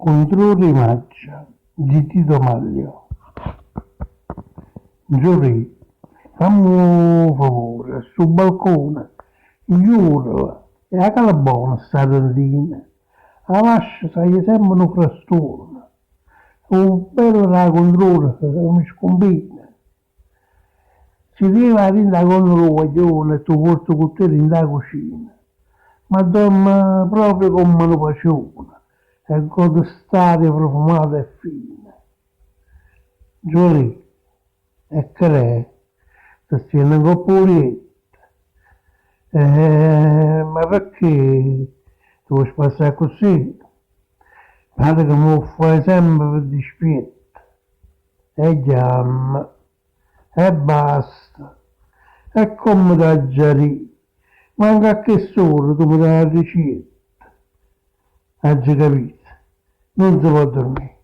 Controllo Maggia di Tito Maglio. Giorì, fammi un favore, sul balcone, giuro, e la calabona sta tendina, la lascia sai sempre un frastone, un bello da controllo che mi scombina. Si deve arrivare con lo guaglione e tu porti con te in la cucina, ma dorme proprio come una pacione, e godo stare profumata e fine. Giorì, e che ti tiene un po' ma perché tu vuoi passare così? Guarda che mi fai sempre per dispietto. E chiama, e basta. E come da giarì. Manca a che solo tu mi dai la ricetta. Hai già capito? Non si può dormire.